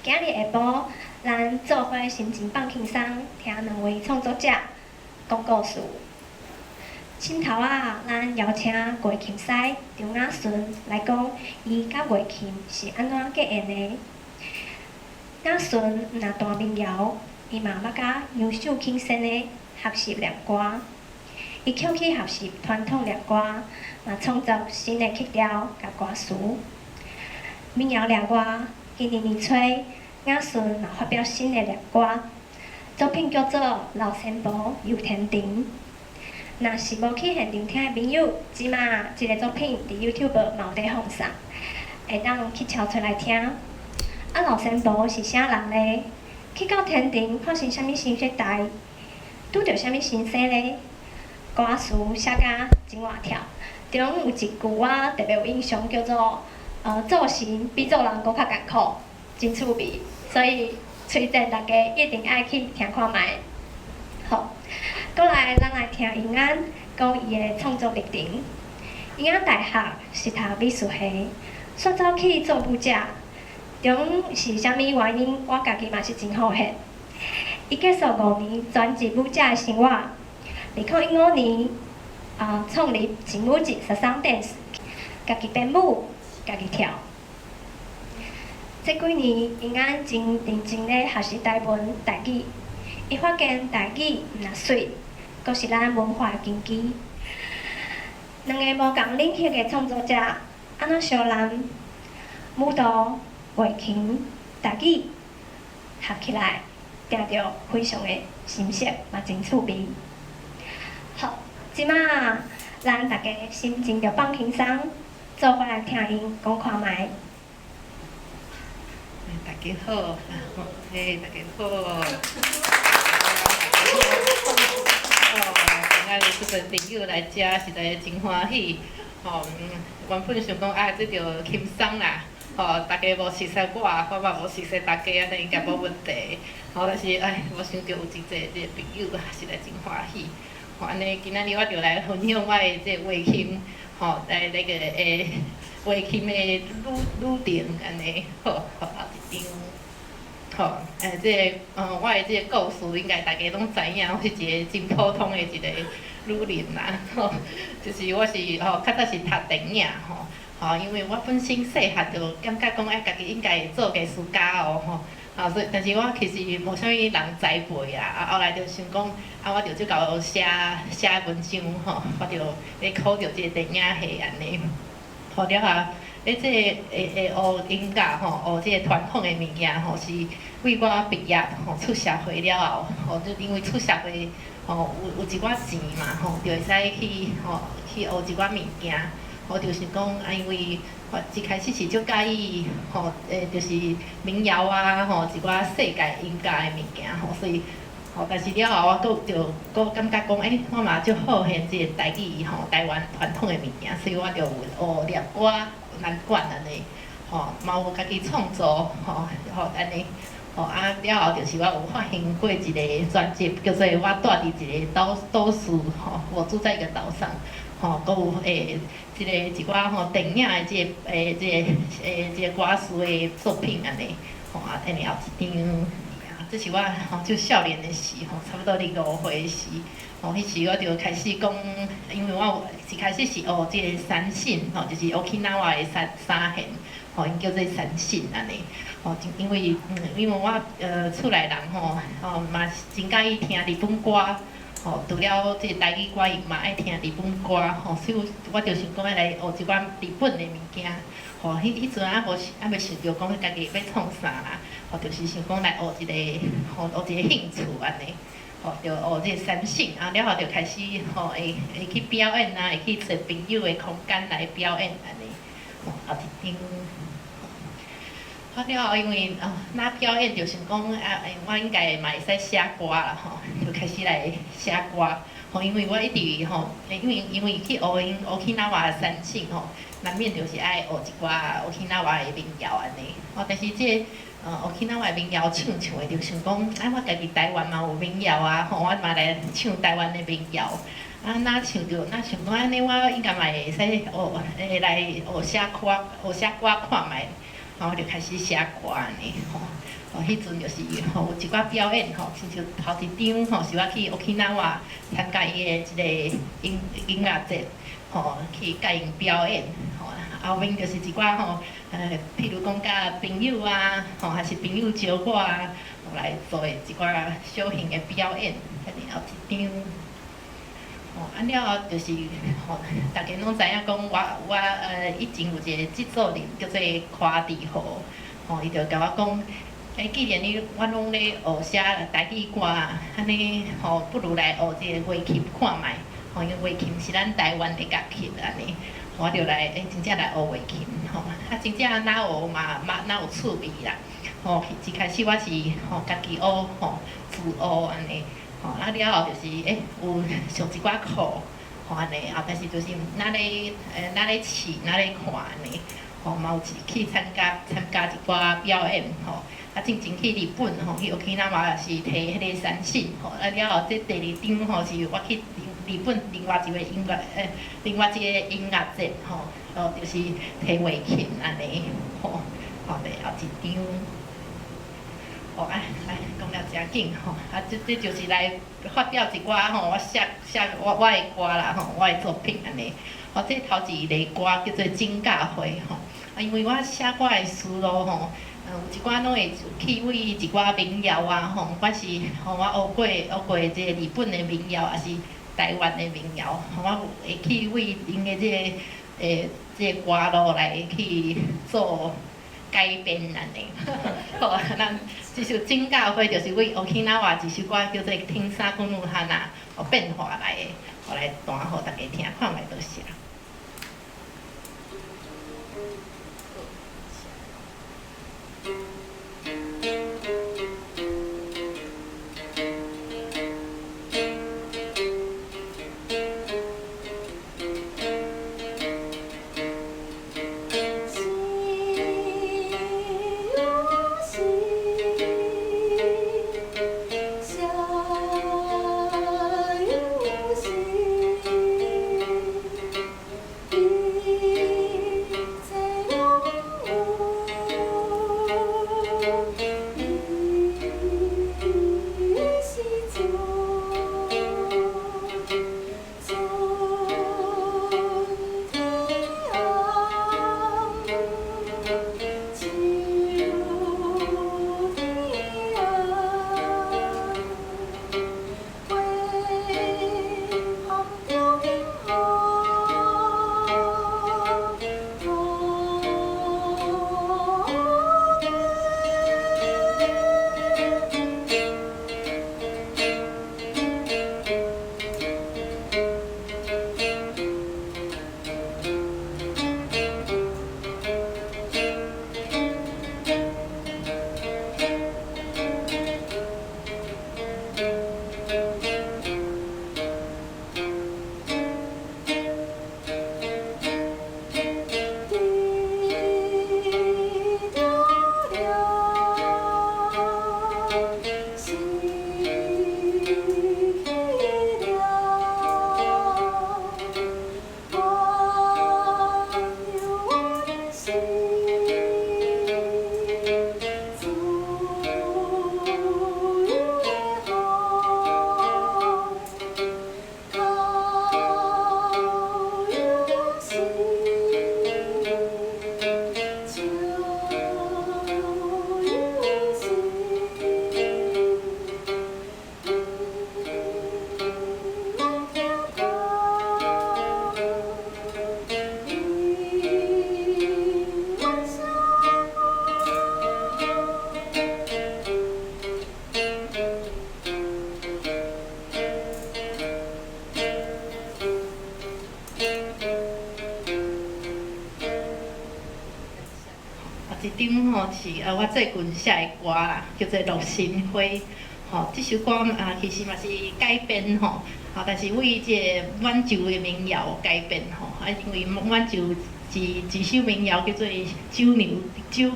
今日下晡，咱做伙心情放轻松，听两位创作者讲故事。凊头仔，咱邀请月琴师张雅顺来讲，伊甲月琴是安怎结缘的。雅顺若弹民谣，伊嘛捌甲杨秀庆先的学习练歌。伊捡去学习传统练歌，嘛创作新的曲调甲歌词。民谣练歌，今年年初，雅顺嘛发表新的练歌，作品叫做《老仙婆游天庭》。若是无去现场听的朋友，即马即个作品伫 YouTube 嘛有伫放送，会当去抄出来听。老仙婆是啥人呢？去到天庭发生啥物新世代？拄着啥物新生呢？歌词写甲真活跳，中有一句我特别有印象，叫做做神比做人搁较艰苦，真趣味。所以推荐大家一定爱去听看卖。好，过来咱来听英安讲伊的创作历程。英安大学是读美术系，煞走去做舞者。中是啥物原因？我家己嘛是真好翕。伊结束5年专职舞者的生活。2015年，创立劲舞节13 dance， 家己编舞，家己跳。这几年，因安真认真咧学习台文、台语。伊发现台语毋若水，阁是咱文化的根基。两个无共领域的创作者，安怎相连？舞蹈、乐琴、台语合起来，定着非常的新鲜，嘛真趣味。好，即马咱大家心情着放轻松，做伙来听因讲看卖。大家好，嘿，大家好。今仔日即个朋友来遮，实在真欢喜。原本想讲这着轻松啦，大家无熟悉我嘛无熟悉大家，安尼应该无问题。但是无想到有真济这个朋友，实在真欢喜。安尼今仔日我着来分享我的这个乐琴，来那个乐琴的旅程，安尼好，后一张，我的这个故事应该大家拢知影，我是一个真普通的一个女人啦，就是我是较早是读电影因为我本身细汉就感觉讲家己应该会做艺术家所以但是我其实无啥物人栽培啊，后来就想讲我就去搞写文章我就咧考着这个电影系安尼，了后。即个会学音乐学即个传统的物件是为我毕业出社会了后就因为出社会有一寡钱嘛就会使去学一寡物件，就是讲因为我一开始是足介意就是民谣啊一寡世界音乐的物件所以但是了后我感觉讲我嘛足好现即个台语台湾传统的物件，所以我就有学念歌。难管安尼，嘛有家己创作，安尼，了后就是我有发行过一个专辑，叫做《我住伫一个都市，我住在一个岛上，阁有一寡电影的这个歌词的作品安尼，安尼后一张。这是我就少年的时差不多25岁的时，迄时我就开始讲，因为我一开始是学即个三线，就是 Okinawa 的三弦，因叫做三线安尼，因为我厝内人嘛是真介意听日本歌，除了即个台语歌，伊嘛爱听日本歌，所以我就想讲要来学一寡日本的物件，迄阵还未想着讲家己要创啥啦。就是想讲来学一个兴趣安尼，就学这个三性了后就开始会去表演啊，会去找朋友的空间来表演安尼，后一张。了后因为哪表演就想讲我应该嘛会使写歌啦就开始来写歌。因为我一直因为去学因 Okinawa 的三性难免就是爱学一寡 Okinawa 的民谣安尼。但是这Okinawa 的民谣唱的，就想讲我家己台湾嘛有民谣啊，我嘛来唱台湾的民谣。哪唱着，想讲安尼，我应该嘛会使来学写歌看卖。我就开始写歌安尼吼。迄阵就是有一寡表演亲像头一场是我去 Okinawa 参加伊的即个音乐节去甲因表演后面就是一寡譬如讲甲朋友啊还是朋友招我来做的一寡小型的表演，安尼后一场。了后就是大家拢知影讲我以前有一个制作人叫做夸迪豪，伊就甲我讲。既然我拢咧学写台语歌，安尼不如来学这个乐琴看卖。因为乐琴是咱台湾的乐器安尼，我就来真正来学乐琴真正哪学嘛哪有趣味啦。一开始我是家己学自学安尼，了后就是有上一寡课安尼，但是就是哪咧试哪咧看安尼，嘛有去参加一寡表演进前去日本去 Okinawa 是摕迄个三线了后这第二场是我去日本另外一个音乐节就是摕乐琴安尼后第后一场来讲了真紧这就是来发表一寡我写我的歌啦我的作品安尼这头一个歌叫做《金甲花》因为我写歌的思路有一寡拢会去为一寡民谣啊不管是我学过这个日本的民谣，还是台湾的民谣我会去为因的这个歌路来去做改编安尼。咱这首《金甲花》就是为 Okinawa 一首歌叫做《天沙公路汉》变化来的，来弹互大家听，看卖倒写。一张是我最近写的歌啦，叫做《落心花》。这首歌其实嘛是改编但是为这个满洲的民谣改编因为满洲一首民谣叫做《酒牛调》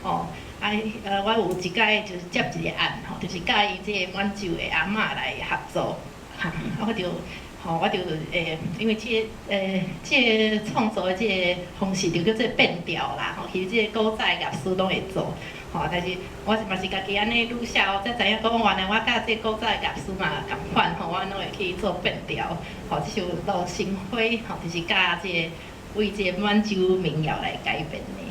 我有一摆就是接一个案就是甲伊这个满洲的阿嬷来合作我就我就因为这个创作的这个方式就叫做变调啦，其实这个古早的乐师拢会做，但是我嘛是家己安尼愈写才知影讲原来我甲这古早的乐师嘛共款，我拢会去做变调，这首《落星花》就是甲这个为这个满洲民谣来改编的。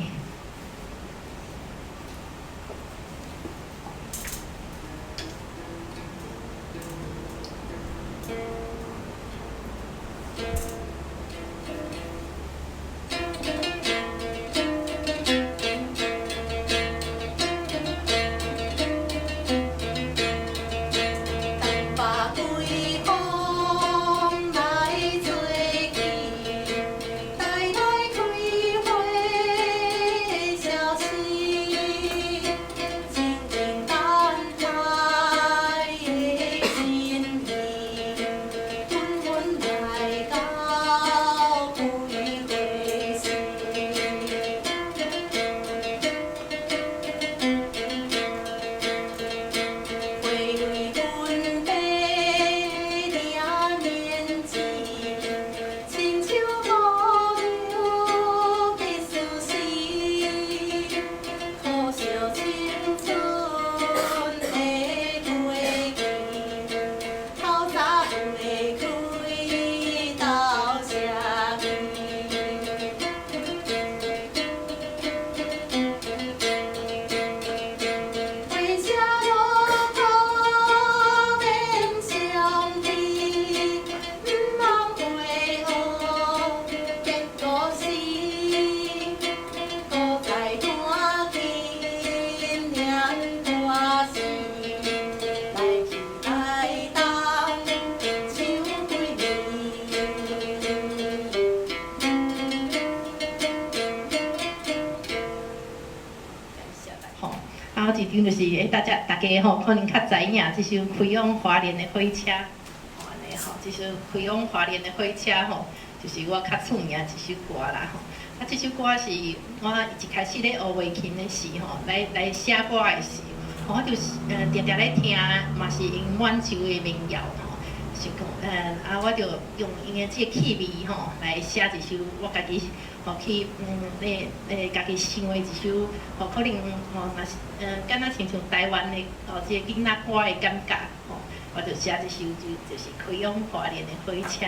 一张就是大家可能较知影，这首开往花莲的火车，安尼这首开往花莲的火车就是我较出名一首歌啦这首歌是我一开始咧学钢琴的时来写歌的时我就是定定咧听，嘛是用满洲的民谣是讲我就用因的这个气味来写一首我家己去家己想的一首可能嘛是敢若亲像台湾的这个囡仔歌的感觉我就写这首就是开往花莲的火车。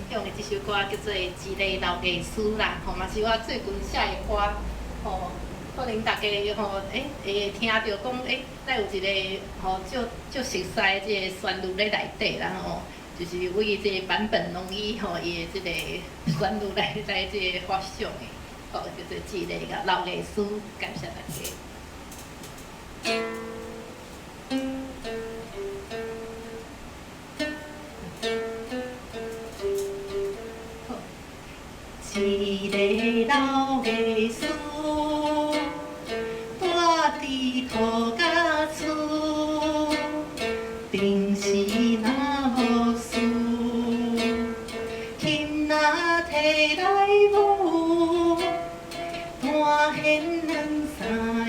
享的这首歌叫做《一个老艺师》啦，吼，嘛是我最近写的歌，吼，可能大家会听到讲，咱有一个吼足熟悉的这个旋律咧内底啦，吼，就是为这个版本龙一吼伊的这个旋律来这个发想的，吼，叫做《一个老艺师》，感谢大家。一个老艺师，住伫土家厝，平时若无事，琴若摕来舞，弹弦两三个，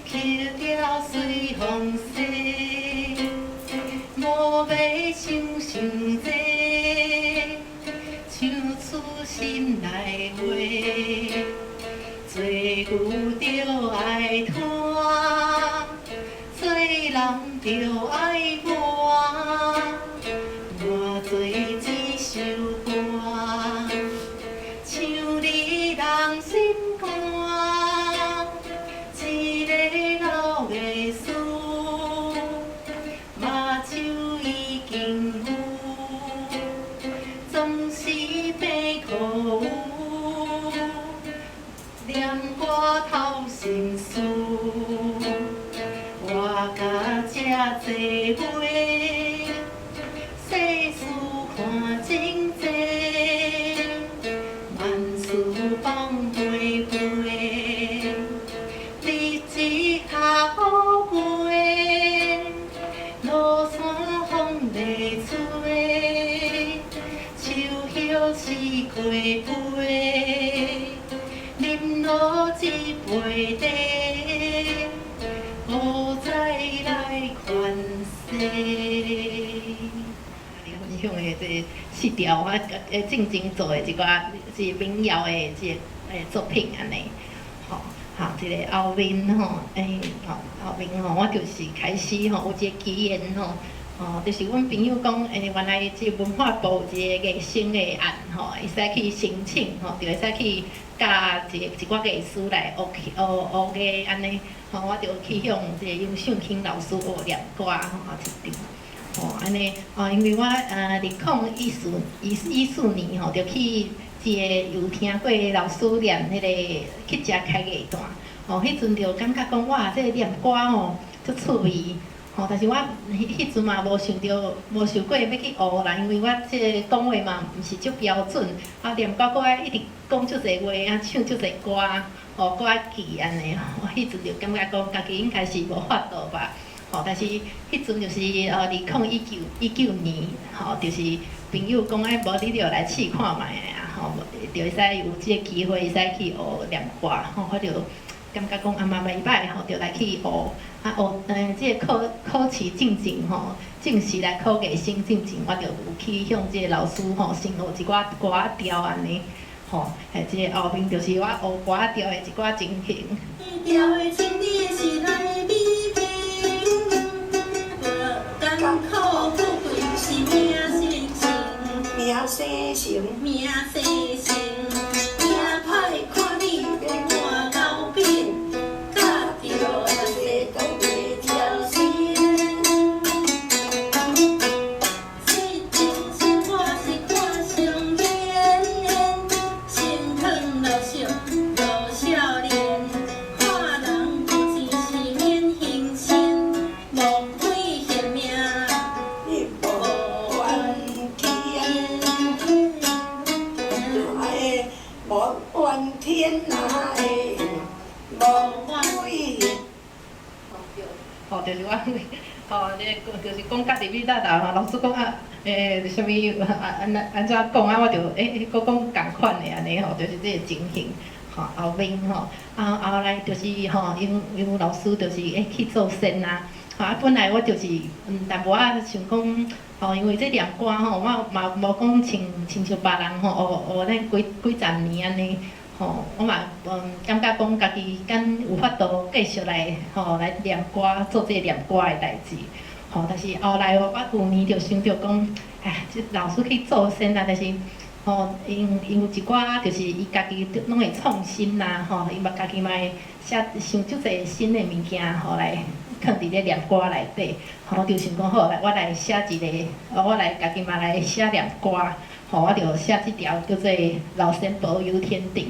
曲调随风西，无要想伤济。唱出心内话，做牛着爱弹，做人着爱活，我做一首歌，唱你人心肝，一个老艺师，目睭已经有。总是变可有，念我头心事，我甲这坐尾，世事看真济，万事放飞飞，日子较好过，落山风在吹。秋是过杯，饮落一杯茶，好再来款世。分享的这4条我正经做的一寡是民谣的这作品安尼，吼，这个后面吼，后面吼，我就是开始吼有一个机缘吼。就是阮朋友讲，原来即文化部有一个艺生的案，吼，会使去申请，吼，就会使去教一寡艺师来学艺安尼，吼，我就去向即个杨秀卿老师学念歌，吼，一场，安尼，因为我2014年吼，就去一个有听过老师念迄个去食开艺段，迄阵就感觉讲哇，这个念歌吼，足趣味。但是我迄阵嘛无想过要去学啦，因为我这讲话嘛毋是足标准，念歌搁爱一直讲足侪话唱足侪歌，搁爱记安尼，迄阵就感觉讲家己应该是无法度吧，但是迄阵就是2019年，就是朋友讲无你着来试看觅啊，就会使有即个机会会使去学念歌，我就感觉讲嘛袂歹，就来去学。即个考试进前正式来考艺生进前，我就有去向即个老师先学一寡歌仔调安尼，即个后面就是我学歌仔调的一寡情形。调的情理是来比拼，艰苦富贵是命生成，命生成，命生成，命歹看你变换到变，甲着。就是我，就是讲家己比较大，老师讲啥物安怎讲我就搁讲共款的安尼就是这个情形，后面后来就是因老师就是去做先啊，本来我就是淡薄仔想讲，因为这念歌我嘛无讲亲像别人学咧几十年安尼。我嘛感觉讲家己敢有法度继续来来念歌，做这个念歌的代志。但是后来我旧年就想着讲，即老师去做先啦，但是因有一寡就是伊家己拢会创新啦，伊嘛家己嘛会写想足侪新的物件，来放伫咧念歌内底，就想讲好来，我来写一个，我来家己嘛来写念歌，我就写即条叫做《老仙保佑天顶》。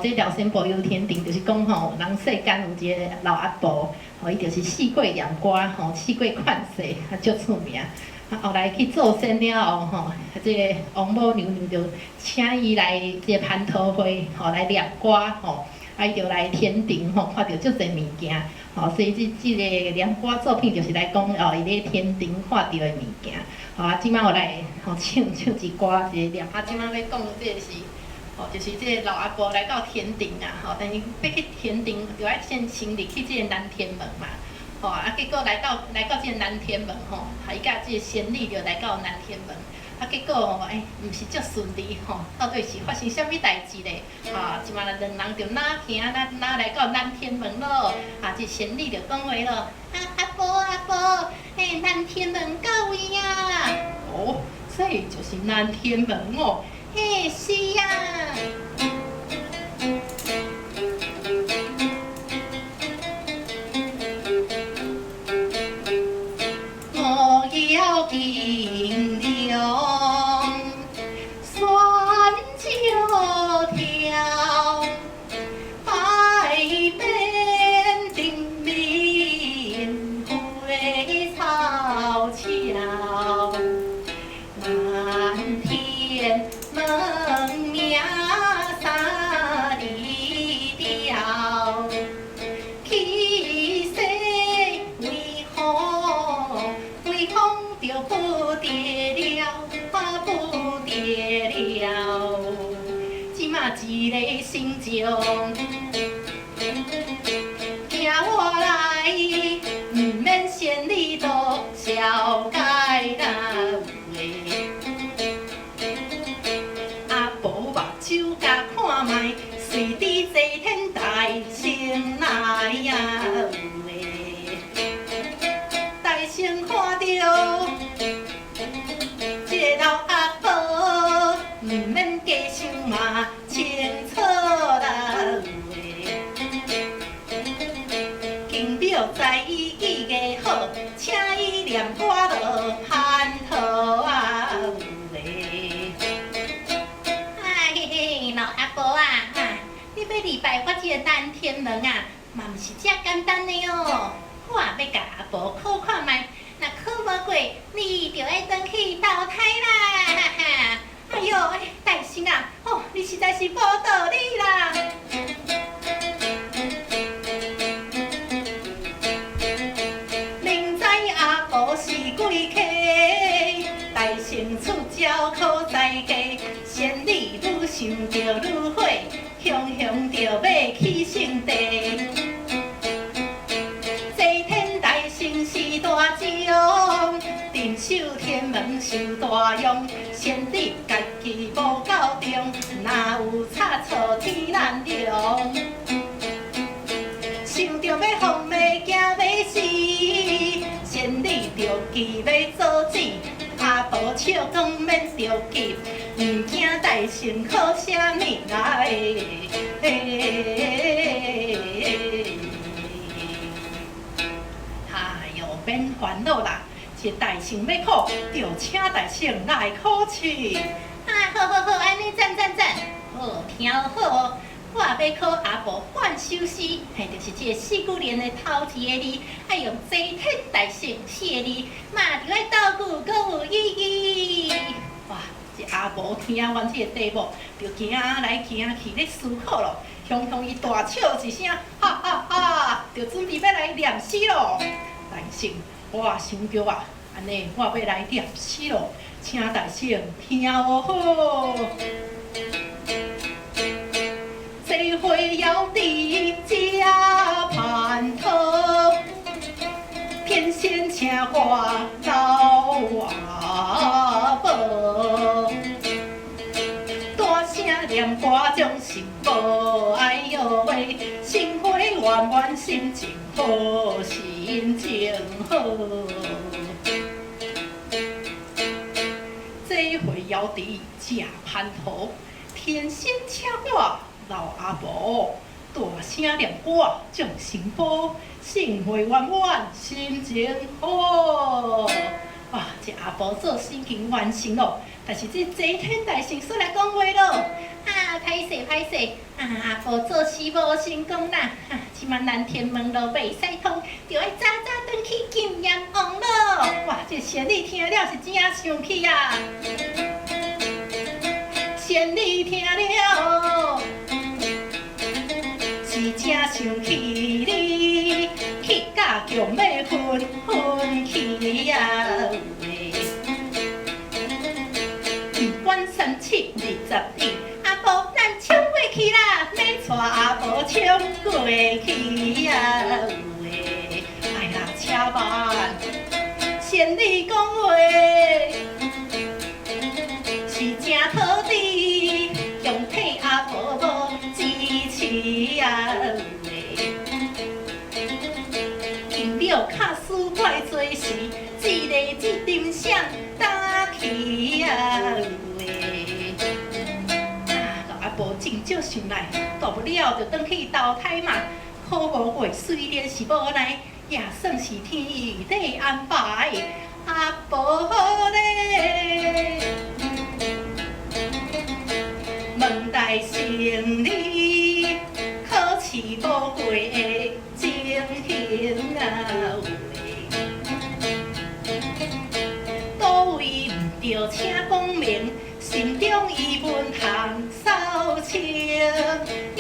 这老仙保佑天顶就是讲人世间有一个老阿婆，伊就是四过念歌，四过劝世，足出名。后来去做仙了后，这个王母娘娘就请伊来这个蟠桃会，来念歌，伊就来天顶，看到足侪物件，所以这个念歌作品就是来讲伊咧天顶看到的物件。即摆我来唱一歌，一个念。即摆要讲这个是。就是这个老阿婆来到天顶啊，但是要去天顶，就要先先入去这个南天门嘛，结果来到这个南天门伊甲这个仙女就来到南天门，结果毋是足顺利到底是发生啥物代志咧？即马两人就哪行哪来到南天门咯，这仙女就讲话咯，阿婆，南天门到位啊！这就是南天门哦。是呀，我要金龙酸椒条，百变顶面会草桥，南天。门名三里调，气势为风就不得了，不得了。即马一个心情，听我来，毋免仙女多小解啦。手甲看卖，随伫坐天大圣来呀喂！大圣看到这老阿婆，毋免加想嘛，清楚啦喂！金表在伊意个好，请伊念歌落蟠桃啊喂！老阿婆啊，你要礼拜我这个南天门啊，嘛毋是遮简单的哦。我要甲阿婆考看卖，若考无过，你就要转去投胎啦！哈哈！哎呦，大圣啊，你实在是无道理啦！明知阿婆是鬼客，大圣出招可在家，仙女。想着愈火，雄雄着要起圣地。坐天大圣是大将，镇守天门受大用。仙女家己无够重，哪有差错天难容？想着要放马行要死，仙女着急要做主。阿婆笑讲免着急，毋惊大圣考啥物来？哎呦，免烦恼啦，这大圣要考，就请大圣来考试。好，安尼赞，好，听好哦。我要考阿婆半首诗，就是这四句联的头一个字，要用齐天大圣四个字，嘛就要倒句阁有意义。哇，这阿婆听完这个题目，就行来行去咧思考咯。雄伊大笑一声，哈哈哈，就准备要来念诗咯。大圣，我想着啊，安尼我要来念诗咯，请大圣听好。这回要你家蟠桃，偏先请我老阿婆，大声念歌将心报，哎呦喂，心花圆圆心情好，心情好。每回摇地食蟠桃，天仙请我老阿婆，大声念歌众神波，盛会圆满心情好。哇，这阿婆做事情完成咯，但是这齐天大圣煞来讲话咯。啊，歹势歹势，阿婆做事无成功啦，即满咱天门路袂使通，就要早早转去金阎王咯。哇，这仙女听了是真生气啊！仙女听了是真生气哩，气甲强要分去啊！管372，阿婆咱冲过去啦，要带阿婆冲过去啊！哎呀，且慢，仙女讲话是真好滴，强替阿婆无支持啊！金庙卡输怪多时，一个一阵响打起啊！阿婆真少想来，大不了就转去投胎嘛。好无过，虽然是无奈，也算是天意在安排。阿婆好咧，问代胜利，考试无过的情形啊！倒位唔着，请讲明。心中疑问通扫清。嘿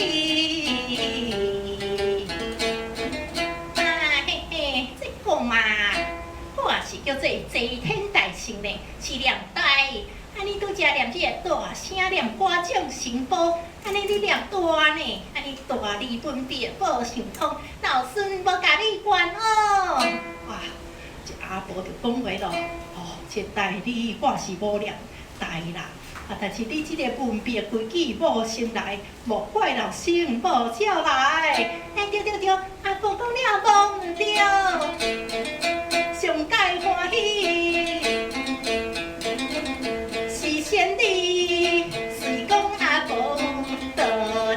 嘿，这个嘛，我也是叫做齐天大圣呢，是念大。安尼拄则念这个大声念歌众神波，安尼你念大呢？安尼大利分别报上通，老孙无甲你管哦。哇，这阿婆就讲话咯，哦，这大理我是无念大啦。但是你这个分别规矩无先来，莫怪老生无照来。对对对，阿婆讲了无毋对，上界欢喜是仙女，是讲阿婆道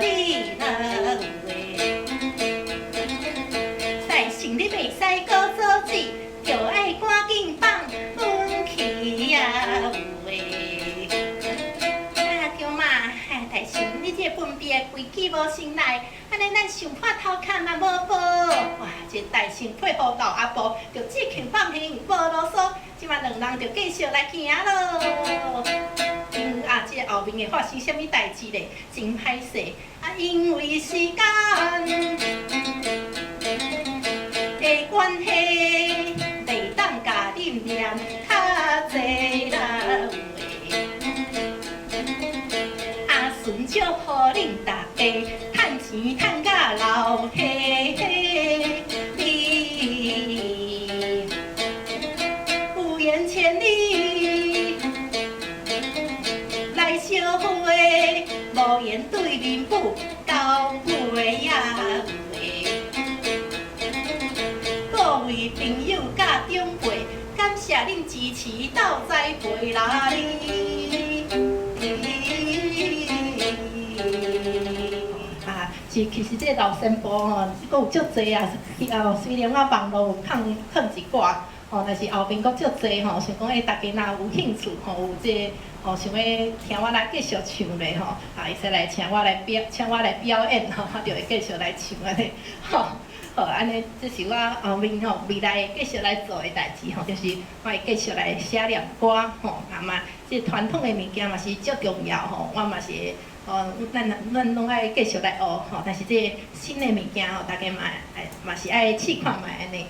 理啦大圣你袂使搁做子，就爱赶紧放阮去啊！你这分别规矩无先来，安尼咱想破头壳嘛无报。哇，这大圣配合老阿婆，就即刻放行，无啰嗦。即马两人就继续来行咯。啊，这后面会发生什么代志咧？真歹势啊，因为时间的关系，袂当甲恁念较济啦。祝福恁大家趁钱趁甲老嘿嘿，有缘千里来相会，无缘对面不交配呀各位朋友甲长辈，感谢恁支持斗栽培啦其实这老新妇吼，阁有足济啊。虽然我网络有放一寡，但是后面阁足济吼，想讲大家若有兴趣有这想要听我来继续唱咧会使来请我来表演就会继续来唱安尼好，安尼这是我后面未来继续来做的代志就是我会继续来写念歌嘛，这传统的物件嘛是足重要我嘛是。咱拢爱继续来学但是这新的物件大家嘛是爱试看卖安尼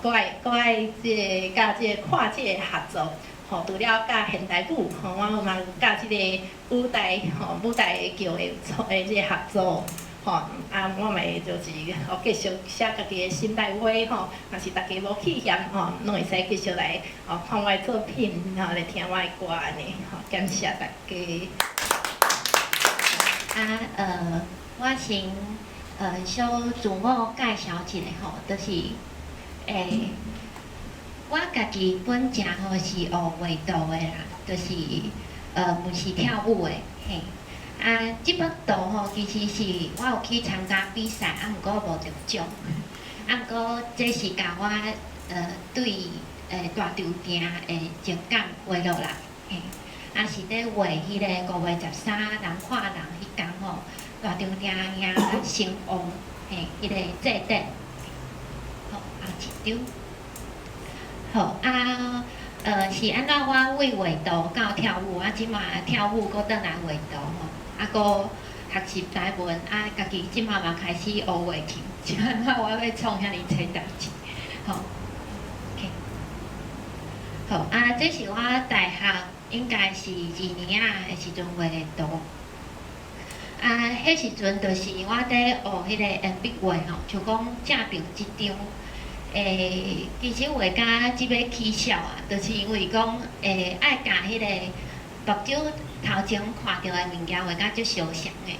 搁爱这甲这看这合作除了甲现代舞我嘛有甲这个舞台剧的这合作我咪就是继续写家己的心内话若是大家无气嫌拢会使继续来看我的作品来听我的歌安尼感谢大家。我先小自我介绍一下就是我家己本正是学画图的啦，就是毋是跳舞的，嘿。啊，即幅图吼，其实是我有去参加比赛，啊，毋过无得奖。啊，毋过这是甲我对大场店的情感画落来，嘿。啊，是咧画迄个5月13人看人迄天吼，大场店赢成王，嘿，迄个祭典。好，啊一张。好啊，是安怎我为画图到跳舞，啊，即马跳舞搁转来画图吼。啊，搁学习台文，啊，家己即马嘛开始学画琴，是安怎我要创遐尼多代志，吼。OK。好啊，这是我大学应该是2年仔的时阵画的图。啊，迄时阵就是我伫学迄个鉛笔画吼，像讲正平即张。其实画甲即要起笑啊，就是因为讲爱甲迄个目睭头前看到的物件画甲足相像的。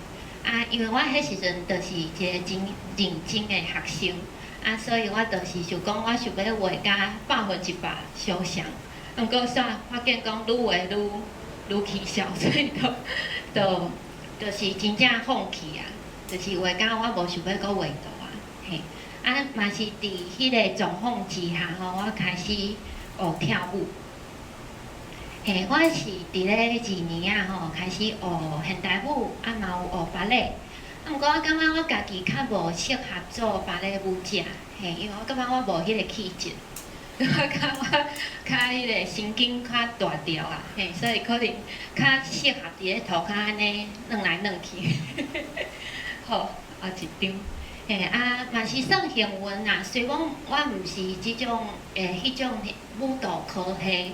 啊，因为我迄时阵就是一个真认真的学生，啊，所以我就是想讲，我想要画甲100%相像。毋过煞发现讲愈画愈起笑，所以就是真正放弃啊，就是画甲我无想要搁画图啊，嘿。啊，嘛是伫迄个状况之下吼，我开始学跳舞。嘿，我是伫咧2年啊吼，开始学现代舞，啊嘛有学芭蕾。啊，毋过我感觉我家己较无适合做芭蕾舞者，嘿，因为我感觉我无迄个气质，我感觉较迄个神经较大条啊，嘿，所以可能较适合伫咧涂骹安尼转来转去。好，后一张。嘿啊，嘛是算幸运啦。虽讲我毋是即种迄种舞蹈科系，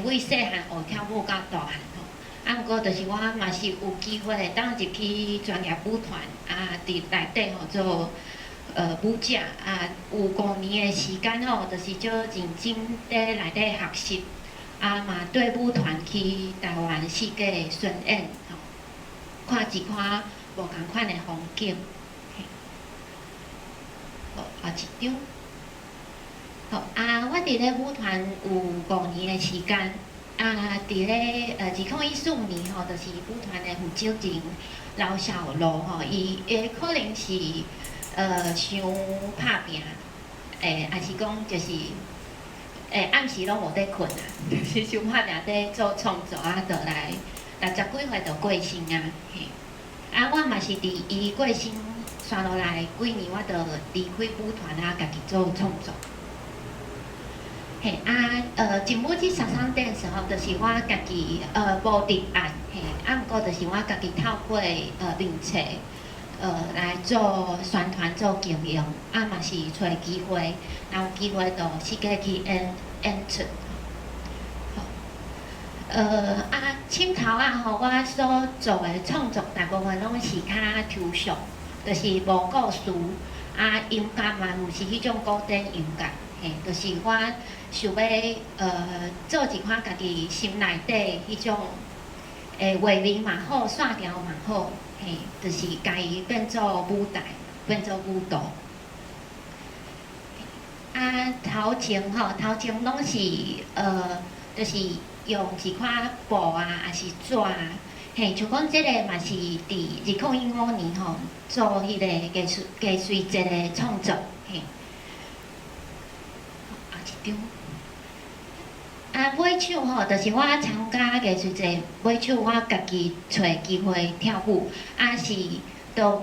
为细汉学跳舞到大汉吼。啊，毋过就是我嘛是有机会当入去专业舞团啊，伫内底吼做舞者啊，有5年的时间吼，就是足认真伫内底学习，啊嘛对舞团去台湾世界巡演吼，看一看无共款的风景。后一张。好啊，我伫咧舞团有5年的时间，啊，伫咧2014年吼，就是舞团的负责人刘小璐吼，伊可能是伤拍拼，还是讲就是暗时拢无在困啊，就是伤拍拼在做创作啊，就来60几岁就过身啊，嘿，啊，我嘛是伫伊过身。刷落来几年，我就离开舞团啊，家己做创作。嘿啊，进舞即13点时候，就是我家己无立案，嘿，啊，毋过就是我家己透过面册来做宣传做经营，啊嘛是找机会，然后有机会到世界去演出。啊，青头啊吼，我所做的创作大部分拢是较抽象。就是无故事，啊，音乐嘛，毋是迄种古典音乐，嘿，就是我想要做一款家己心内底迄种画面嘛好，线条嘛好，嘿，就是家己变做舞台，变做舞蹈。啊，头前拢是就是用一款布啊，还是纸啊。嘿，像讲即个嘛是伫2015年吼做迄个艺术节的创作，嘿。后一张。啊，买手吼，就是我参加艺术节买手，我家己找机会跳舞，啊是都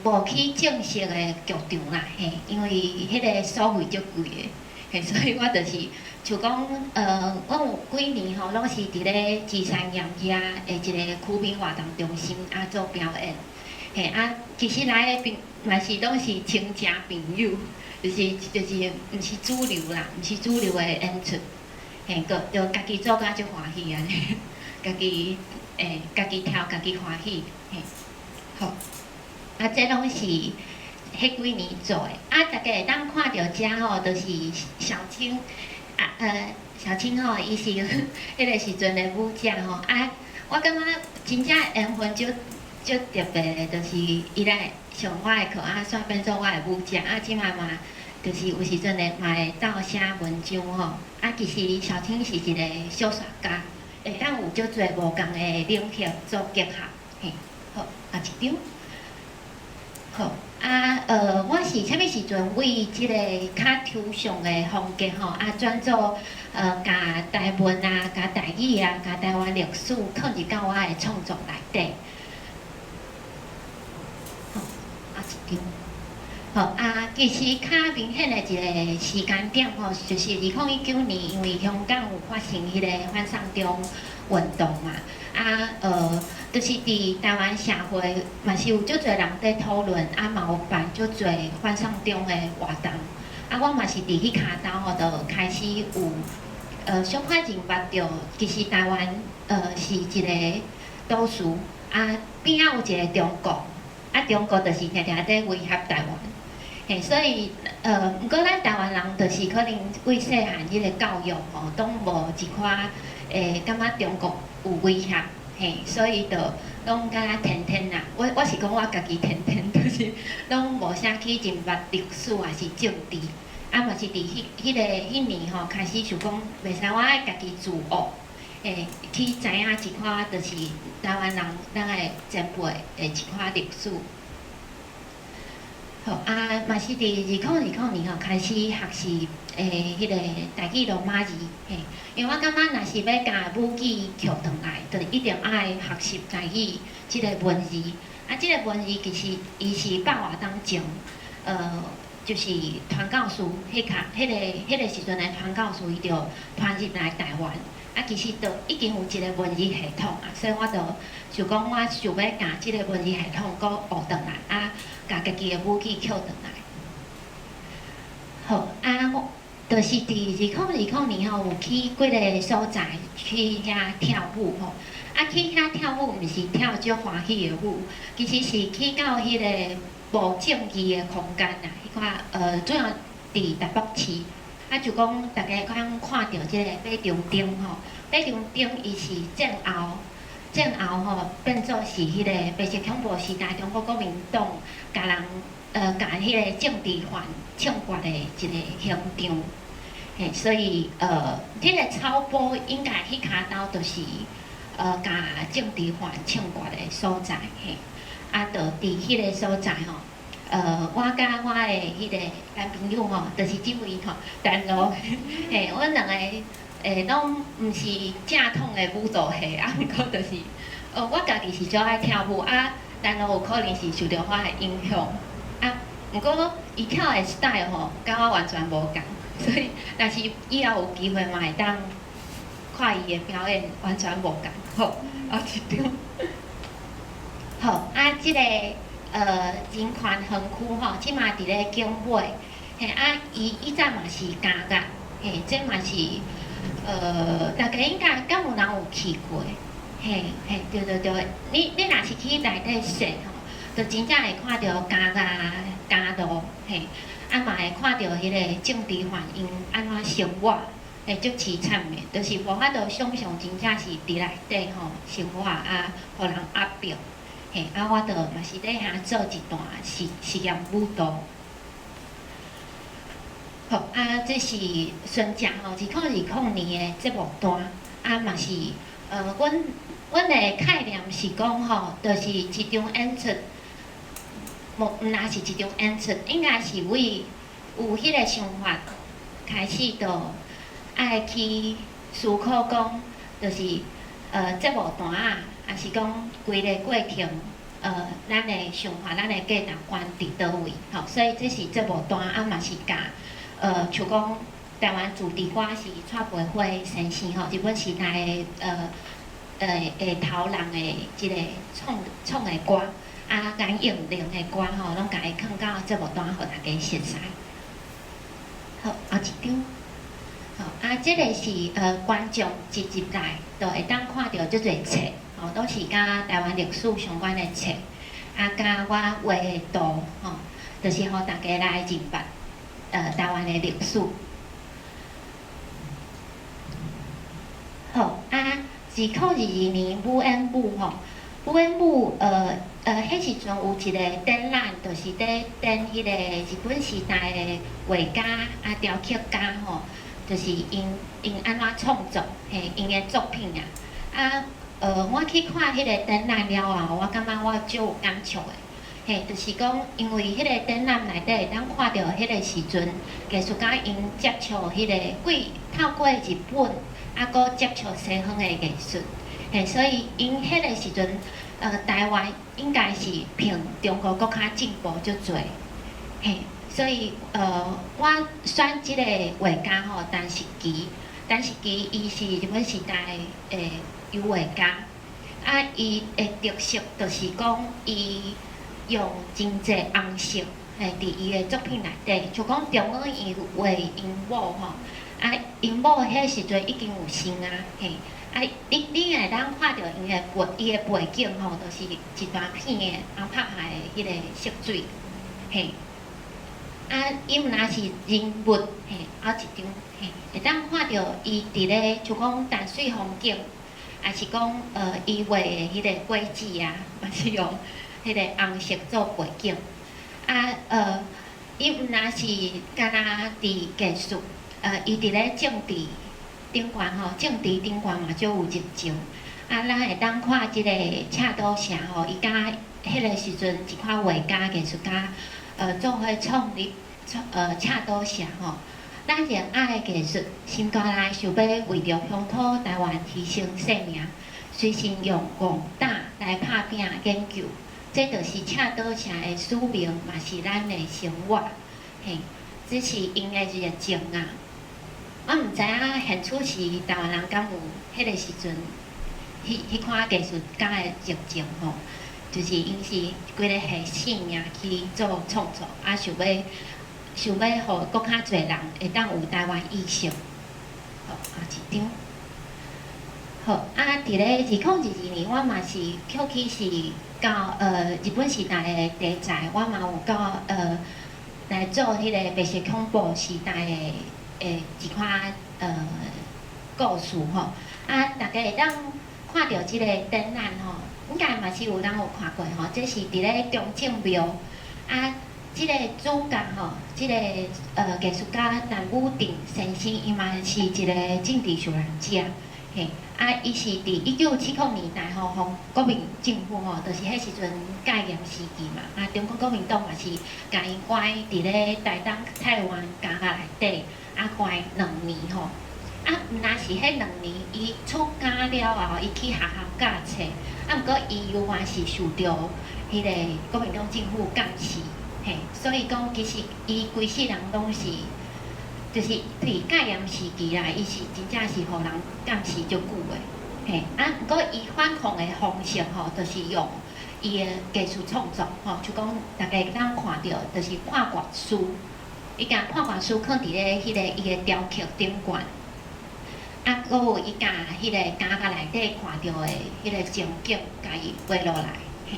无去正式的剧场啦，嘿，因为迄个收费足贵的，嘿，所以我就是像讲，我有几年吼，拢是伫咧芝山岩遐的一个区民活动中心啊做表演，嘿啊，其实来的嘛是拢是亲情朋友，就是毋是主流啦，毋是主流的演出，嘿，就家己做甲足欢喜安尼，家己家己跳家己欢喜，嘿，好，啊，这拢是迄几年做的，啊，大家会当看到遮吼，就是小青。小青吼，伊是迄个时阵的舞者吼，啊，我感觉真正缘分足特别的，就是伊来上我的课啊，煞变做我的舞者，啊，即摆嘛，就是有时阵嘛会斗写文章吼，啊，其实小青是一个小说家，会当有足侪无共的领域做结合，嘿，好，一张。好，我是啥物时阵为即个较抽象的风格吼，转做甲台文啊、甲台语啊、甲台湾历史放入到我的创作内底。好，一张。好其实较明显的一个时间点吼，就是2019年，因为香港有发生迄个反送中运动嘛，就是伫台湾社会嘛是有足侪人在讨论，嘛有办足侪反送中的活动，我嘛是伫迄骹头吼，就开始有小可认捌着，其实台湾是一个都市，边仔有一个中国，中国就是常常在威胁台湾。所以毋过咱台湾人就是可能为细汉迄个教育吼，拢无一块感觉中国有威胁，所以就拢甲天天啦。我是讲我家己天天，就是拢无啥去认捌历史还是政治，嘛是伫迄年吼开始想讲，袂使我爱家己自学，去知影一寡就是台湾人咱的前辈的一寡历史。好嘛是伫2020年吼开始学习迄个台语罗马字，因为我感觉若是要甲母语扣转来，就一定爱学习台语即个文字。即个文字其实伊是百外当前，就是传教士迄个时阵的传教士，伊就传入来台湾。其实就已经有一个文字系统所以我就想讲，我想要甲即个文字系统搁学转来，甲家己的母语扣转来。好我就是伫2020年吼，有去几个所在去遐跳舞吼。去遐跳舞，毋是跳足欢喜的舞，其实是去到迄个无正义的空间迄块主要伫台北市。就讲大家刚看到即个马中町吼，马中町伊是战后吼变做是迄个白色恐怖时代中国国民党甲人甲迄个政治犯枪决的一个现场。所以迄个草埔应该迄骹头就是甲政治犯枪决的所在就伫迄个所在吼。我甲我的迄个男朋友吼，就是即位吼，陈罗，阮两个拢毋是正统的舞蹈系，毋过就是，我家己是最爱跳舞陈罗有可能是受到我的影响毋过伊跳的 style 吼，甲我完全无共，所以若是以后有机会嘛会当看伊的表演，完全无共。好，一张。好即个。人权园区吼，即马伫咧景尾，伊早嘛是加甲，这嘛是大家应该敢有人有去过，对，你若是去内底踅吼，就真正会看到加路，嘛会看到迄个政治犯因安怎生活，足凄惨的，就是无法度想象，真正是伫内底吼生活互人压迫。我就嘛是咧遐做一段实验舞蹈。好这是孙正吼，2020年的节目单嘛是阮的概念是讲吼，就是一场演出，毋是一场演出，应该是为有迄个想法开始，就爱去思考讲，就是节目单也是讲规个过程，咱的想法、咱的价值观伫倒位？所以这是节目单嘛是甲像讲台湾主题歌是蔡培辉先生日本时代的头人的即个创的歌，敢用灵的歌拢甲伊放到节目单，互大家熟悉。好，后一张。好这个是观众一入来，就会当看到足侪册。都是甲台湾历史相关的册，甲我画的图，就是互大家来认捌台湾的历史。好2022年武恩舞武恩舞迄时阵有一个展览，就是咧展迄个日本时代的画家雕刻家就是因安怎创作因的作品我去看迄个展览了后，我感觉我足有感触的。嘿，就是讲，因为迄个展览内底会当看到迄个时阵，艺术家因接触迄个透过日本，搁接触西方的艺术，嘿，所以因迄个时阵，台湾应该是比中国较进步足多，嘿，所以我选即个画家吼，陈实基，伊是日本时代诶油画家，伊的特色就是讲伊用真侪红色，伫伊的作品内底，就讲中央伊画鹦鹉吼，鹦鹉迄时阵已经有生啊，嘿，你会当看到伊的背景吼，就是一大片的红拍拍的迄个色水，嘿，伊毋若是人物，嘿，一张，嘿，会当看到伊伫咧就讲淡水风景，还是讲伊画的迄个轨迹啊，嘛是用迄个红色做背景，伊毋若是干那伫艺术，伊伫咧政治顶悬吼，政治顶悬嘛足有热情。咱会当看即个赤岛社吼，伊甲迄个时阵一款画家、艺术家，做伙创立赤岛社吼。咱热爱的艺术，心肝内想要为着乡土台湾牺牲性命，随身用广大来拍拼研究。这就是赤岛社的使命，嘛是咱的生活，嘿，只是因的热情啊。我毋知影现处是台湾人敢有迄个时阵，迄款艺术家的热情吼，就是因是规个系生命去做创作，想要互搁较侪人会当有台湾意识。好，下一张。好，伫咧2022年，我嘛是捡起是到日本时代的题材，我嘛有到来做迄个白色恐怖时代的一款故事吼。大家会当看到即个展览吼，应该嘛是有人有看过吼。这是伫咧中正庙即个主角吼，即个艺术家陈武定先生，伊嘛是一个政治受难者，嘿。伊是伫1979年代吼，互国民政府吼，就是迄时阵戒严时期嘛。中国国民党嘛是甲伊关伫咧台东、台湾监狱内底，关2年吼。毋若是迄2年，伊出监了后，伊去学校教册。毋过伊有还是受到迄个国民党政府监视，嘿。所以讲，其实伊规世人拢是。就是伫戒严时期啦，伊是真正是互人监视足久的，嘿。毋过伊反抗的方式吼，就是用伊的艺术创作吼，就讲大家当看到，就是判决书，伊甲判决书放伫咧迄个伊的雕刻顶悬，搁有伊甲迄个监狱内底看到的迄个情景，甲伊画落来，嘿。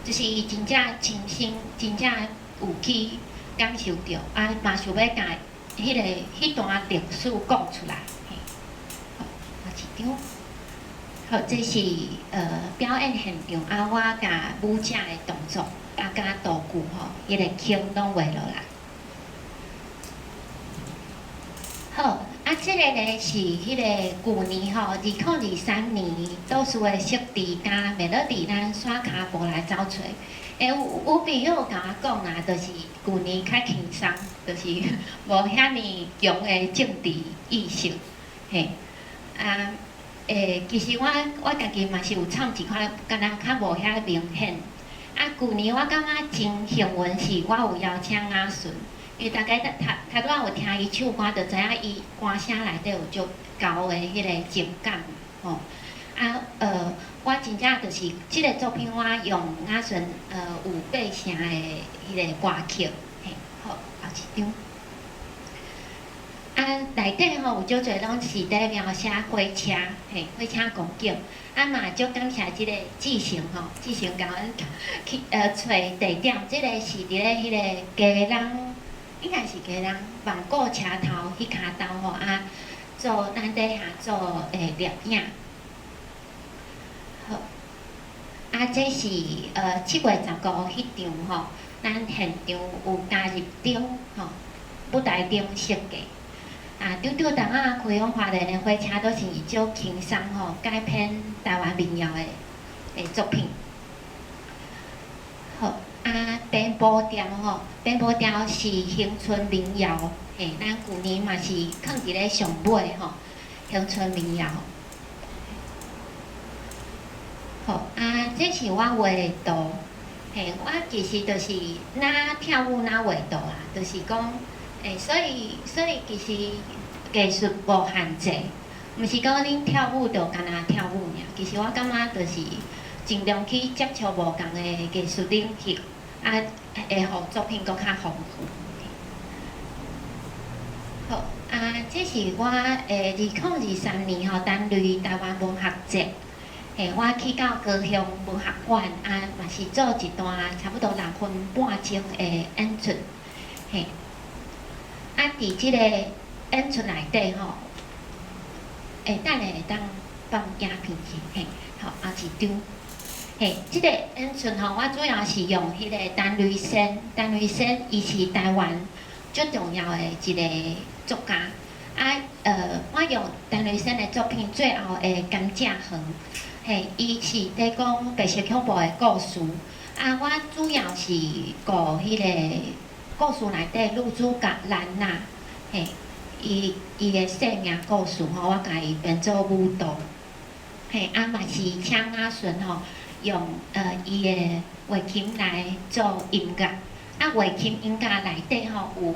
就是伊真正亲身，真正有去感受到，嘛想要甲。迄段历史讲出来，嘿，好，下一张。好，这是表演现场我甲舞者的动作，甲道具吼，迄个镜拢画落来。好，这个呢是迄个旧年吼，2023年倒数的色地甲美乐蒂咱刷卡无来走找。有朋友甲我讲啦，就是旧年较轻松，就是无遐尼强的政治意识，嘿，其实我家己嘛是有创一款，敢若较无遐明显。旧年我感觉真幸运是，我有邀请阿顺，因为大家头拄仔有听伊唱歌，就知影伊歌声内底有足高的迄个情感，吼。我真正就是即个作品，我用阿顺有八声的迄个歌曲，嘿，好，下一张。内底吼有足侪拢是伫描写火车，嘿，火车公景。嘛足感谢即个志成吼，志成甲阮去找地点，即个是伫咧迄个家人，应该是家人万古车头迄骹头吼，做咱底下做摄影。好，这是7月15号迄场吼，咱现场有加入张吼舞台中设计。张张当啊开往华联的火车都是以照轻松吼改编台湾民谣的作品。好，边步调吼，边步调是乡村民谣，咱旧年嘛是放伫咧上尾吼，乡村民谣。好，这是我画的图，我其实就是哪跳舞哪画图啦，就是讲，所以其实艺术无限制，毋是讲恁跳舞就干那跳舞尔，其实我感觉就是尽量去接触无共的艺术领域，会互作品搁较丰富。好，这是我2023年吼担任台湾文学节，我去到高雄文学馆，嘛是做一段差不多6分半钟的演出，伫即个演出内底吼，等下会当放影片去，好，后一张。即个演出吼，我主要是用迄个陈雷生，伊是台湾最重要的一个作家。我用陈雷生的作品最后的《甘蔗园》，伊是在讲白色恐怖的故事。我主要是顾迄个故事内底女主角兰娜，伊的生命故事吼，我家己变做舞蹈。嘛是请阿顺吼。用伊的乐琴来做音乐，乐琴音乐内底吼有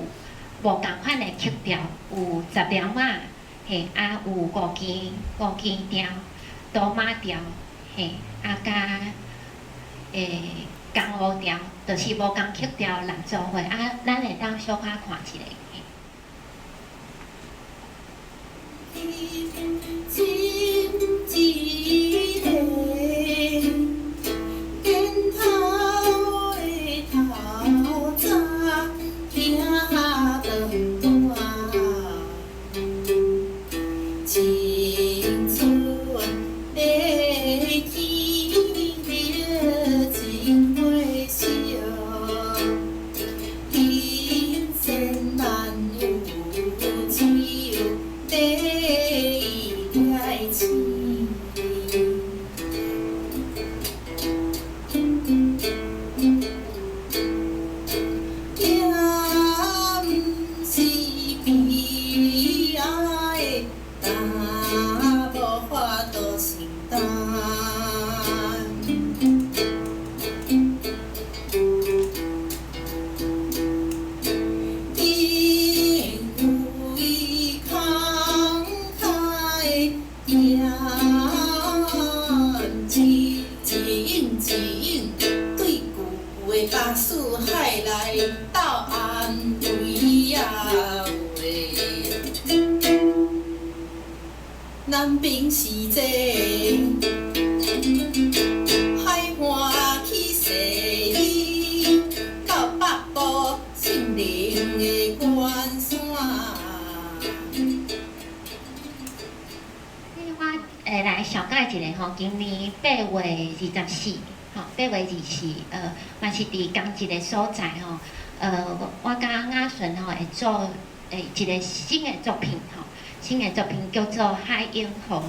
无共款的曲调，有十条马，有五弦调、多马调，加江湖调，就是无共曲调来做伙，咱会当小可看一下。南屏是这海岸起势，到北部森林的关山。来小解一下吼，今年8月24，8月24，嘛是伫同一个所在吼，我甲阿顺吼会做一个新的作品吼。新的作品叫做《海涌河》，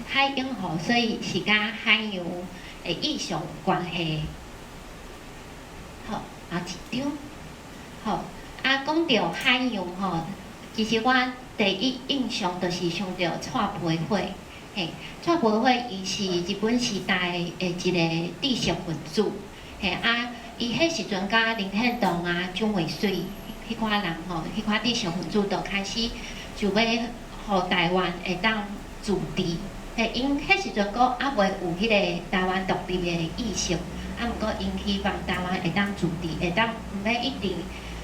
海涌河，所以是甲海洋的意象有关系。好，后一张。好，讲到海洋吼，其实我第一印象就是想到蔡培火，蔡培火伊是日本时代的一个知识分子，伊迄时阵甲林献堂蒋渭水迄款人吼，迄款知识分子就开始。就要互台湾会当自治，因迄时阵阁还袂有迄个台湾独立的意识，毋过因希望台湾会当自治，会当毋免一定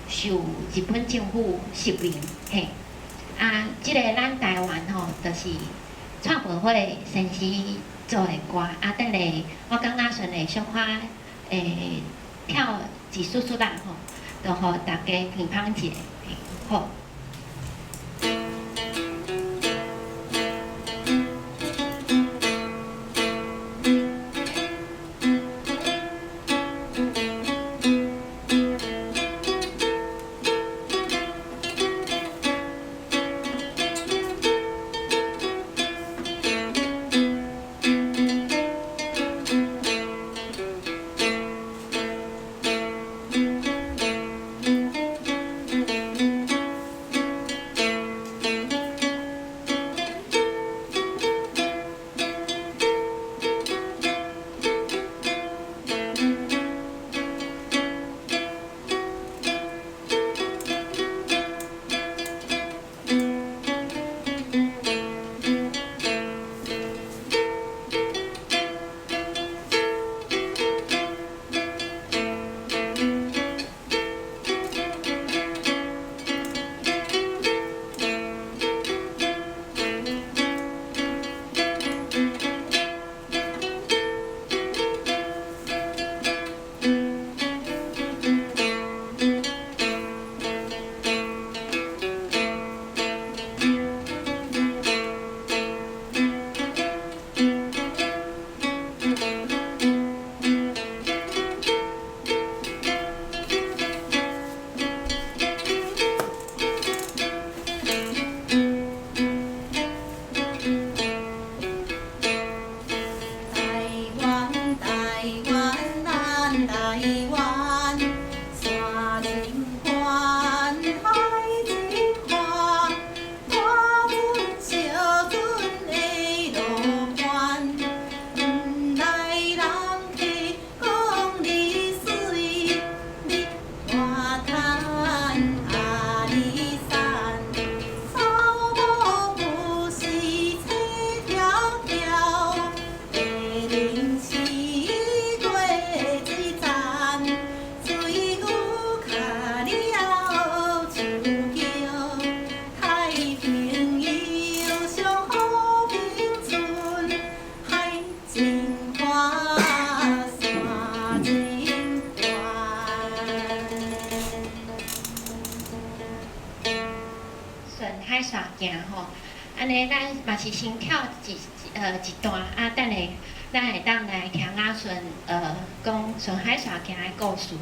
受日本政府殖民，即个咱台湾吼，就是蔡培火先生做的歌，等下我感觉顺会小可跳一丝丝啦吼，就互大家评判一下，好。山真宽。顺海线行吼，安尼咱嘛是先跳一段，啊，等下咱会当来听阿顺讲顺海线行的故事。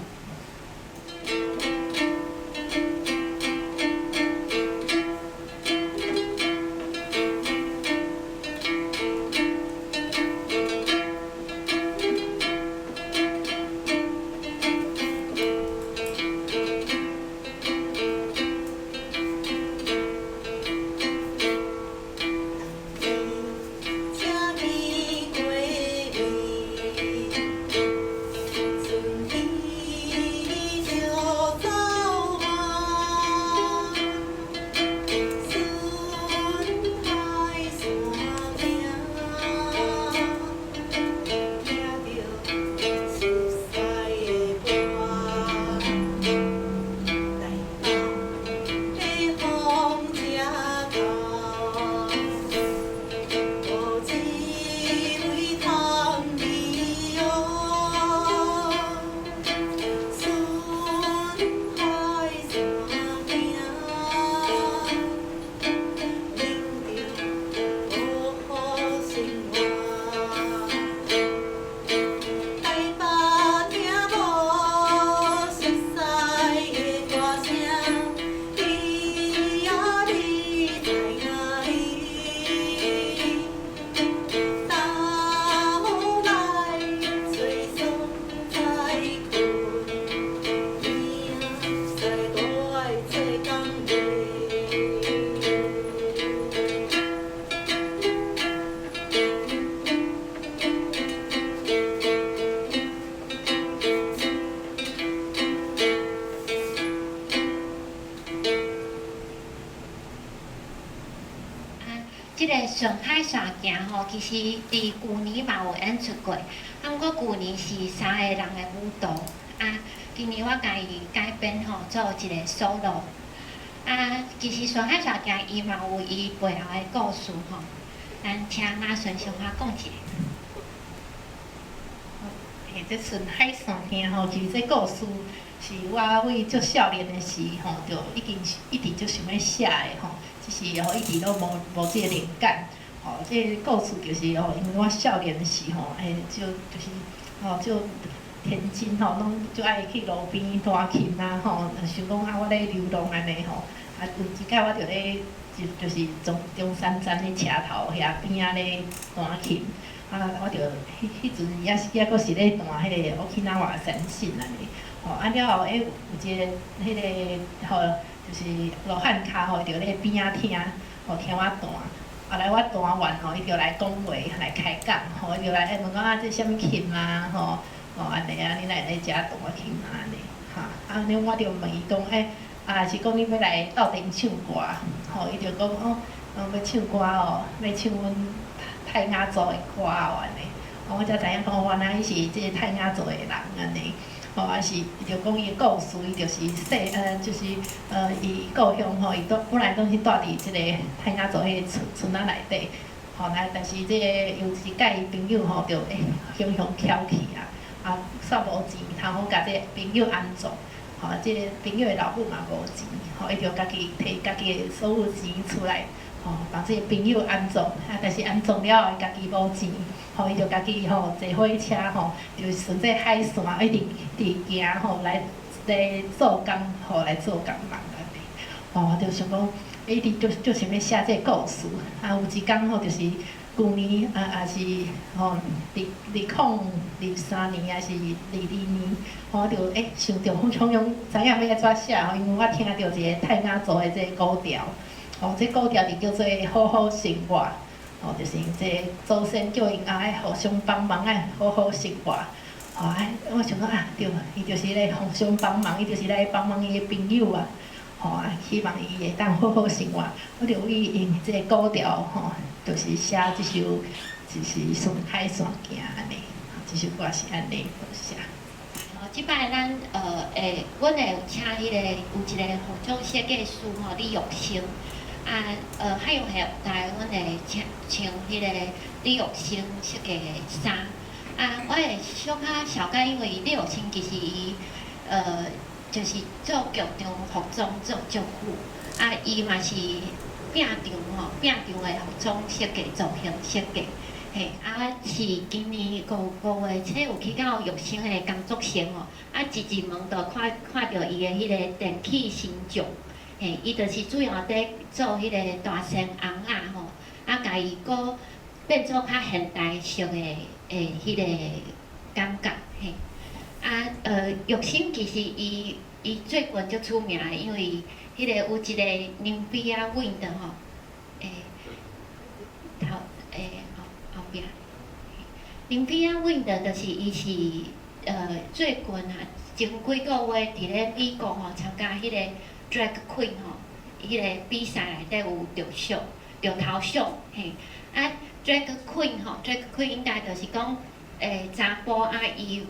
即个上海线行吼，其实伫旧年嘛有演出过，毋过旧年是3个人的舞蹈，啊，今年我家己改编吼做一个 solo， 啊，其实上海线行伊嘛有伊背后的故事吼，咱请阿顺小可讲一下。这顺海线行吼，其实这故事是我为足少年的时吼，就一直就想要写的吼。只是吼一直都无即个灵感，吼，即个故事就是吼，因为我少年时吼，就是吼就天真吼，拢就爱去路边弹琴啊吼，想讲啊我咧流浪安尼吼，啊有一摆我就咧就是中山站咧车头遐边仔咧弹琴，啊我就迄阵也阁是咧弹迄个 Okinawa 三线安尼，吼啊了后有一个迄个吼。就是罗汉脚吼，就咧边仔听，吼听我弹，后来我弹完吼，伊就来讲话，来开讲，吼伊就来问讲啊，这啥物琴啊，吼安尼啊，你来遮弹琴啊安尼，哈，安尼我就问伊讲，是讲你要来斗阵唱歌，吼伊就讲要唱歌哦，要唱阮泰雅族的歌哦安尼，我才知影讲原来伊是即个泰雅族的人安尼。吼，啊是，伊就讲伊个故事，伊就是就是伊故乡吼，伊本来拢是住伫即个泰雅族迄个村仔内底，吼，但是即个有一甲伊朋友吼，就雄雄翘去啊，煞无钱，通好甲即个朋友安葬，吼，即个朋友的老母嘛无钱，吼，伊就家己摕家己的所有钱出来，吼，帮即个朋友安葬，但是安葬了后，伊家己无钱。吼，伊就家己吼坐火车吼，就顺这海线一直行吼来做工吼来做工人安尼。吼，就想讲一直就想要写这个故事。啊，有一工吼就是旧年也是吼2023年还是22年，吼就想着好像知影要安怎写吼，因为我听着一个泰雅族的这个古调，吼，这古调就叫做好好生活。吼，就是这祖先叫因爱互相帮忙，爱好好生活。吼，我想讲对，伊就是咧互相帮忙，伊就是来帮忙伊的朋友啊。吼，希望伊会当好好生活。我就用这个古调吼，就是写即首就是顺海线行安尼，即首歌是安尼写。即摆咱阮会有请迄个有一个服装设计师吼李玉生。还有下台，阮会穿迄个李玉生设计的衫。会小可小可，因为你有星其实伊就是做剧场服装做足久，啊，伊嘛是拼场拼场的服装设计造型设计。嘿，啊是今年5月初有去到玉生的工作室哦，啊一门就看到伊的迄个电器新种，嘿，伊就是主要在做迄个大仙红啊吼，啊甲伊搁变做较现代式的迄个感觉嘿，啊玉生其实伊最近足出名的，因为迄个有一个Nymphia Wind吼，后壁，Nymphia Wind 就是伊是最近啊，前几个月伫咧美国吼参加迄个 Drag Queen 吼，迄个比赛内底有着头奖嘿。啊 Drag Queen 吼 ，Drag Queen 应该就是讲查甫啊，伊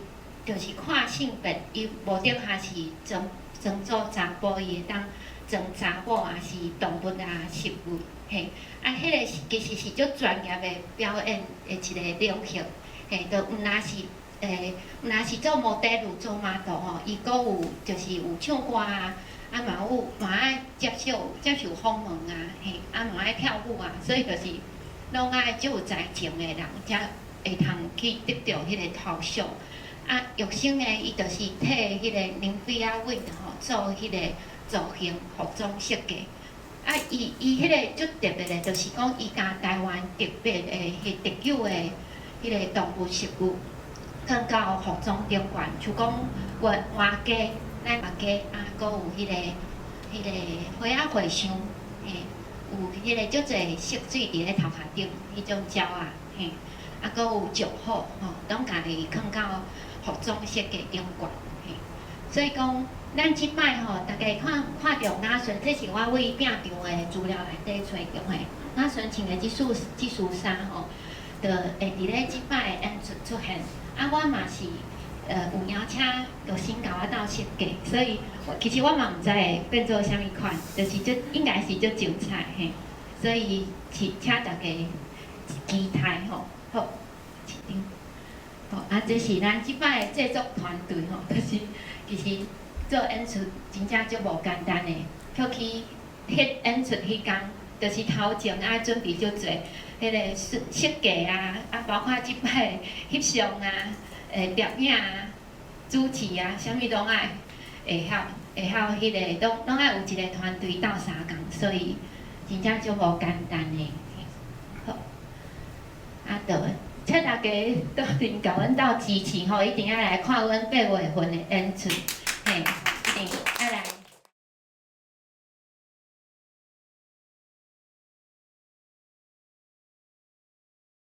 就是看性别，伊无得还是装做查甫，伊会当装查某啊，是动物啊，食物嘿。啊，迄个其实是足专业的表演的一个领域，嘿，就毋若是做模特儿、做 model 吼，伊阁有就是有唱歌啊，啊嘛爱接受访问啊，嘿，啊嘛爱跳舞啊，所以就是拢爱足有才情的人，才会通去得到迄个头奖。啊，玉生呢，伊就是替迄个Nymphia Wind吼做迄个造型服装设计。啊，伊迄个足特别的，就是讲伊甲台湾特别的迄特有的迄个动物食物，放到服装中间，像讲蛙鸡、奶白鸡，啊，阁有迄个花仔蛔箱，嘿，有迄个足侪色水伫咧头壳顶，迄种鸟啊，嘿，啊，阁有石虎，吼，拢家己放到服装设计中间，嘿，所以讲。咱即摆吼，大家看到雅顺，这是我为拼场的资料内底找着的。雅顺穿的即束衫吼，就会伫咧即摆的演出现。啊，我嘛是有邀请玉生甲我斗设计，所以其实我嘛毋知会变做啥物款，就是应该是足精彩嘿。所以请大家期待吼。好，好，啊，这是咱即摆的制作团队吼，就是其实。做演出真正足无简单的，去翕演出迄天，就是头前爱准备足侪，迄个设计啊，啊包括即摆翕相啊、摄影啊、主持啊，啥物拢爱会晓迄个拢爱有一个团队斗相共，所以真正足无简单的。好，啊，就请大家多阵甲阮斗支持吼，一定要来看阮8月份的演出，嘿。